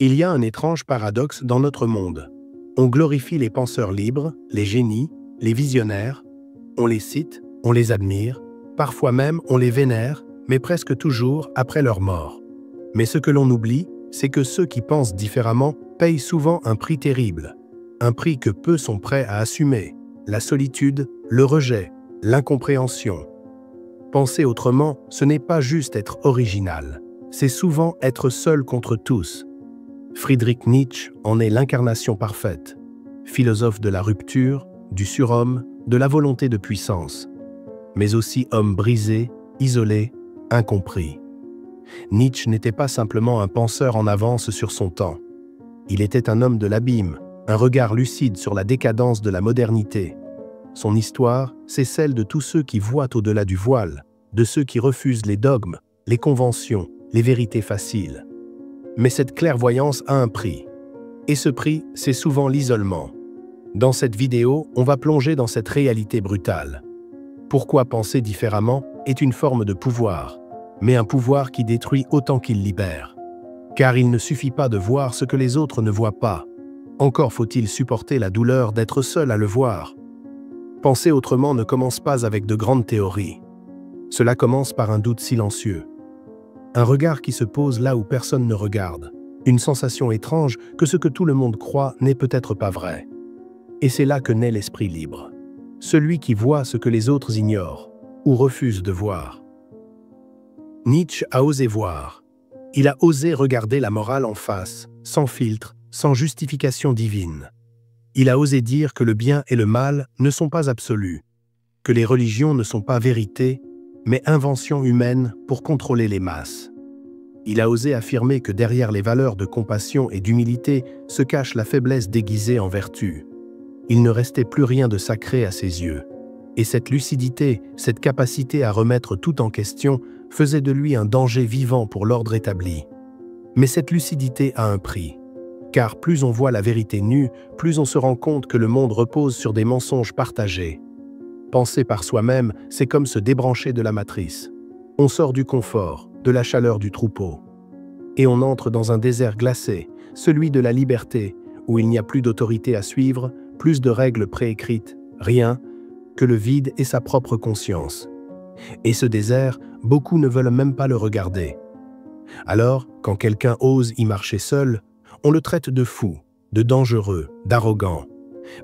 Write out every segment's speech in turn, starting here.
Il y a un étrange paradoxe dans notre monde. On glorifie les penseurs libres, les génies, les visionnaires. On les cite, on les admire, parfois même on les vénère, mais presque toujours après leur mort. Mais ce que l'on oublie, c'est que ceux qui pensent différemment payent souvent un prix terrible. Un prix que peu sont prêts à assumer. La solitude, le rejet, l'incompréhension. Penser autrement, ce n'est pas juste être original. C'est souvent être seul contre tous. Friedrich Nietzsche en est l'incarnation parfaite. Philosophe de la rupture, du surhomme, de la volonté de puissance. Mais aussi homme brisé, isolé, incompris. Nietzsche n'était pas simplement un penseur en avance sur son temps. Il était un homme de l'abîme, un regard lucide sur la décadence de la modernité. Son histoire, c'est celle de tous ceux qui voient au-delà du voile, de ceux qui refusent les dogmes, les conventions, les vérités faciles. Mais cette clairvoyance a un prix. Et ce prix, c'est souvent l'isolement. Dans cette vidéo, on va plonger dans cette réalité brutale. Pourquoi penser différemment est une forme de pouvoir, mais un pouvoir qui détruit autant qu'il libère. Car il ne suffit pas de voir ce que les autres ne voient pas. Encore faut-il supporter la douleur d'être seul à le voir. Penser autrement ne commence pas avec de grandes théories. Cela commence par un doute silencieux. Un regard qui se pose là où personne ne regarde. Une sensation étrange que ce que tout le monde croit n'est peut-être pas vrai. Et c'est là que naît l'esprit libre. Celui qui voit ce que les autres ignorent, ou refusent de voir. Nietzsche a osé voir. Il a osé regarder la morale en face, sans filtre, sans justification divine. Il a osé dire que le bien et le mal ne sont pas absolus, que les religions ne sont pas vérité, mais inventions humaines pour contrôler les masses. Il a osé affirmer que derrière les valeurs de compassion et d'humilité se cache la faiblesse déguisée en vertu. Il ne restait plus rien de sacré à ses yeux. Et cette lucidité, cette capacité à remettre tout en question, faisait de lui un danger vivant pour l'ordre établi. Mais cette lucidité a un prix. Car plus on voit la vérité nue, plus on se rend compte que le monde repose sur des mensonges partagés. Penser par soi-même, c'est comme se débrancher de la matrice. On sort du confort, de la chaleur du troupeau. Et on entre dans un désert glacé, celui de la liberté, où il n'y a plus d'autorité à suivre, plus de règles préécrites, rien que le vide et sa propre conscience. Et ce désert, beaucoup ne veulent même pas le regarder. Alors, quand quelqu'un ose y marcher seul, on le traite de fou, de dangereux, d'arrogant.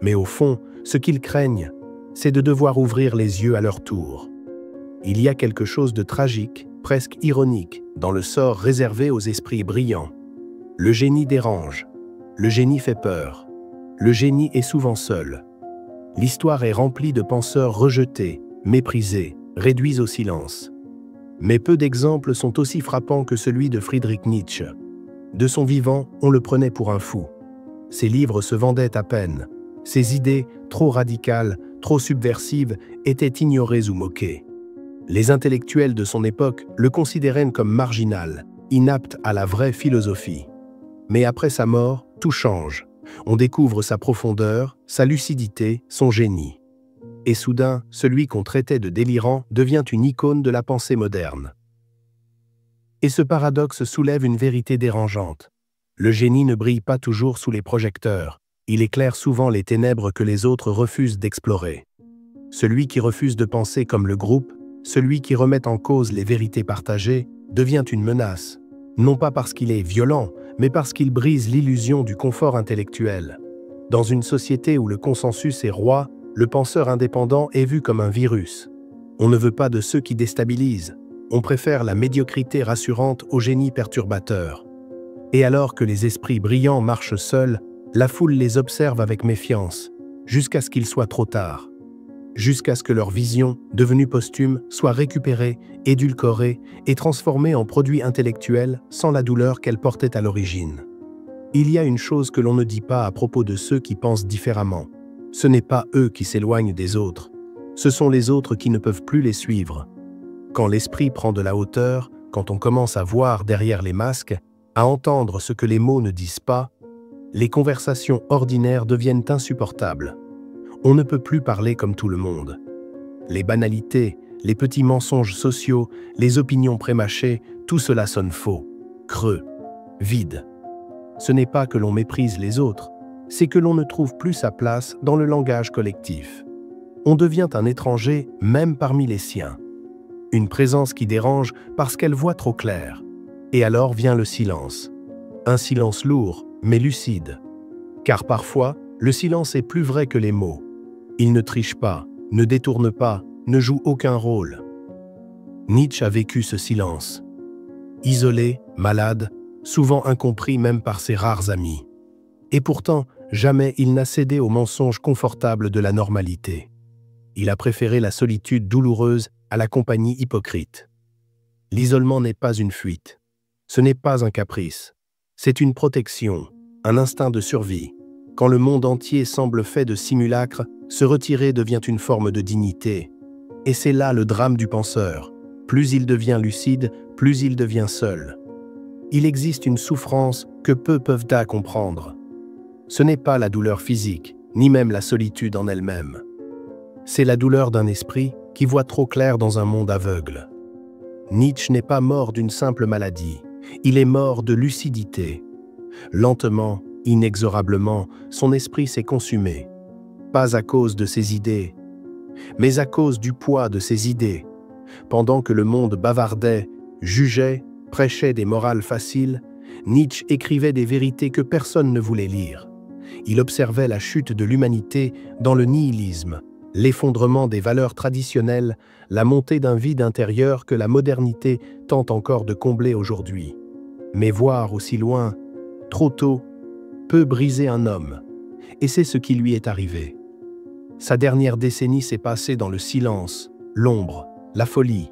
Mais au fond, ce qu'ils craignent, c'est de devoir ouvrir les yeux à leur tour. Il y a quelque chose de tragique, presque ironique, dans le sort réservé aux esprits brillants. Le génie dérange, le génie fait peur, le génie est souvent seul. L'histoire est remplie de penseurs rejetés, méprisés, réduits au silence. Mais peu d'exemples sont aussi frappants que celui de Friedrich Nietzsche. De son vivant, on le prenait pour un fou. Ses livres se vendaient à peine. Ses idées, trop radicales, trop subversives, étaient ignorées ou moquées. Les intellectuels de son époque le considéraient comme marginal, inapte à la vraie philosophie. Mais après sa mort, tout change. On découvre sa profondeur, sa lucidité, son génie. Et soudain, celui qu'on traitait de délirant devient une icône de la pensée moderne. Et ce paradoxe soulève une vérité dérangeante. Le génie ne brille pas toujours sous les projecteurs. Il éclaire souvent les ténèbres que les autres refusent d'explorer. Celui qui refuse de penser comme le groupe, celui qui remet en cause les vérités partagées, devient une menace. Non pas parce qu'il est violent, mais parce qu'il brise l'illusion du confort intellectuel. Dans une société où le consensus est roi, le penseur indépendant est vu comme un virus. On ne veut pas de ceux qui déstabilisent. On préfère la médiocrité rassurante au génie perturbateur. Et alors que les esprits brillants marchent seuls, la foule les observe avec méfiance, jusqu'à ce qu'il soit trop tard. Jusqu'à ce que leur vision, devenue posthume, soit récupérée, édulcorée et transformée en produit intellectuel sans la douleur qu'elle portait à l'origine. Il y a une chose que l'on ne dit pas à propos de ceux qui pensent différemment. Ce n'est pas eux qui s'éloignent des autres. Ce sont les autres qui ne peuvent plus les suivre. Quand l'esprit prend de la hauteur, quand on commence à voir derrière les masques, à entendre ce que les mots ne disent pas, les conversations ordinaires deviennent insupportables. On ne peut plus parler comme tout le monde. Les banalités, les petits mensonges sociaux, les opinions prémâchées, tout cela sonne faux, creux, vide. ce n'est pas que l'on méprise les autres, c'est que l'on ne trouve plus sa place dans le langage collectif. On devient un étranger même parmi les siens. Une présence qui dérange parce qu'elle voit trop clair. Et alors vient le silence. Un silence lourd, mais lucide. Car parfois, le silence est plus vrai que les mots. Il ne triche pas, ne détourne pas, ne joue aucun rôle. Nietzsche a vécu ce silence. Isolé, malade, souvent incompris même par ses rares amis. Et pourtant, jamais il n'a cédé au mensonge confortable de la normalité. Il a préféré la solitude douloureuse à la compagnie hypocrite. L'isolement n'est pas une fuite. Ce n'est pas un caprice. C'est une protection, un instinct de survie. Quand le monde entier semble fait de simulacres, se retirer devient une forme de dignité. Et c'est là le drame du penseur. Plus il devient lucide, plus il devient seul. Il existe une souffrance que peu peuvent comprendre. Ce n'est pas la douleur physique, ni même la solitude en elle-même. C'est la douleur d'un esprit qui voit trop clair dans un monde aveugle. Nietzsche n'est pas mort d'une simple maladie, il est mort de lucidité. Lentement, inexorablement, son esprit s'est consumé. Pas à cause de ses idées, mais à cause du poids de ses idées. Pendant que le monde bavardait, jugeait, prêchait des morales faciles, Nietzsche écrivait des vérités que personne ne voulait lire. Il observait la chute de l'humanité dans le nihilisme, l'effondrement des valeurs traditionnelles, la montée d'un vide intérieur que la modernité tente encore de combler aujourd'hui. Mais voir aussi loin, trop tôt, peut briser un homme, et c'est ce qui lui est arrivé. Sa dernière décennie s'est passée dans le silence, l'ombre, la folie,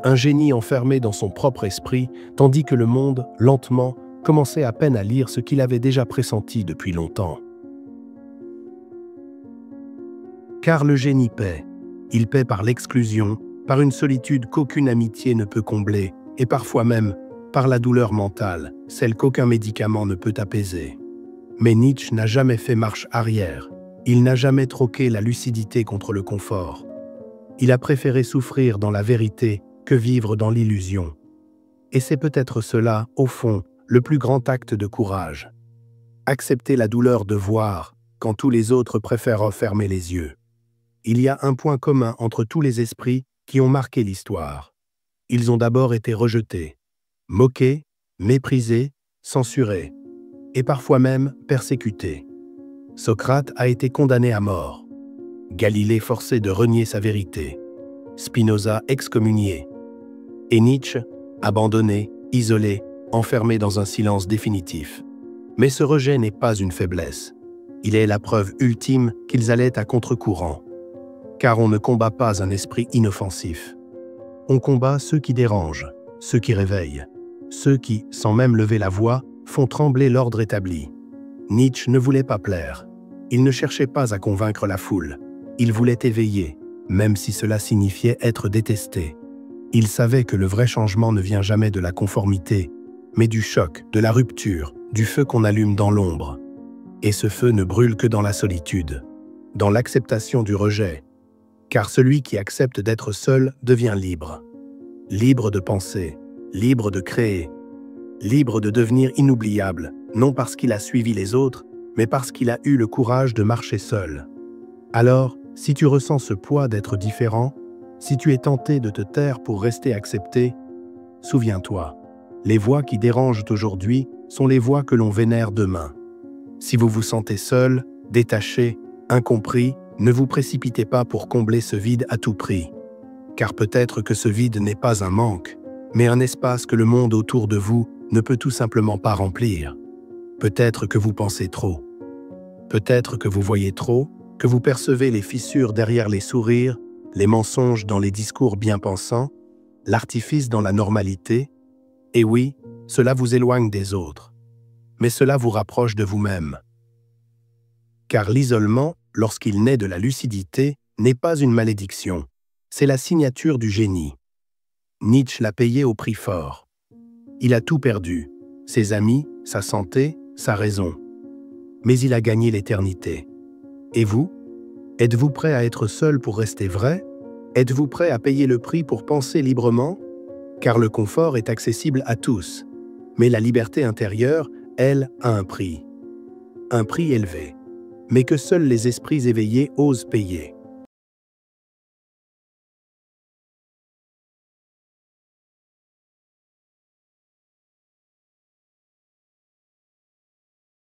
un génie enfermé dans son propre esprit, tandis que le monde, lentement, commençait à peine à lire ce qu'il avait déjà pressenti depuis longtemps. Car le génie paie. Il paie par l'exclusion, par une solitude qu'aucune amitié ne peut combler, et parfois même par la douleur mentale, celle qu'aucun médicament ne peut apaiser. Mais Nietzsche n'a jamais fait marche arrière. Il n'a jamais troqué la lucidité contre le confort. Il a préféré souffrir dans la vérité que vivre dans l'illusion. Et c'est peut-être cela, au fond, le plus grand acte de courage. Accepter la douleur de voir, quand tous les autres préfèrent refermer les yeux. Il y a un point commun entre tous les esprits qui ont marqué l'histoire. Ils ont d'abord été rejetés, moqués, méprisés, censurés, et parfois même persécutés. Socrate a été condamné à mort. Galilée forcé de renier sa vérité. Spinoza excommunié. Et Nietzsche, abandonné, isolé, enfermé dans un silence définitif. Mais ce rejet n'est pas une faiblesse. Il est la preuve ultime qu'ils allaient à contre-courant. Car on ne combat pas un esprit inoffensif. On combat ceux qui dérangent, ceux qui réveillent, ceux qui, sans même lever la voix, font trembler l'ordre établi. Nietzsche ne voulait pas plaire. Il ne cherchait pas à convaincre la foule. Il voulait éveiller, même si cela signifiait être détesté. Il savait que le vrai changement ne vient jamais de la conformité, mais du choc, de la rupture, du feu qu'on allume dans l'ombre. Et ce feu ne brûle que dans la solitude, dans l'acceptation du rejet. Car celui qui accepte d'être seul devient libre. Libre de penser, libre de créer, libre de devenir inoubliable, non parce qu'il a suivi les autres, mais parce qu'il a eu le courage de marcher seul. Alors, si tu ressens ce poids d'être différent, si tu es tenté de te taire pour rester accepté, souviens-toi, les voix qui dérangent aujourd'hui sont les voix que l'on vénère demain. Si vous vous sentez seul, détaché, incompris, ne vous précipitez pas pour combler ce vide à tout prix. Car peut-être que ce vide n'est pas un manque, mais un espace que le monde autour de vous ne peut tout simplement pas remplir. Peut-être que vous pensez trop. Peut-être que vous voyez trop, que vous percevez les fissures derrière les sourires, les mensonges dans les discours bien-pensants, l'artifice dans la normalité. Et oui, cela vous éloigne des autres. Mais cela vous rapproche de vous-même. Car l'isolement, lorsqu'il naît de la lucidité, n'est pas une malédiction. C'est la signature du génie. Nietzsche l'a payé au prix fort. Il a tout perdu, ses amis, sa santé, sa raison. Mais il a gagné l'éternité. Et vous? Êtes-vous prêt à être seul pour rester vrai? Êtes-vous prêt à payer le prix pour penser librement? Car le confort est accessible à tous. Mais la liberté intérieure, elle, a un prix élevé, mais que seuls les esprits éveillés osent payer.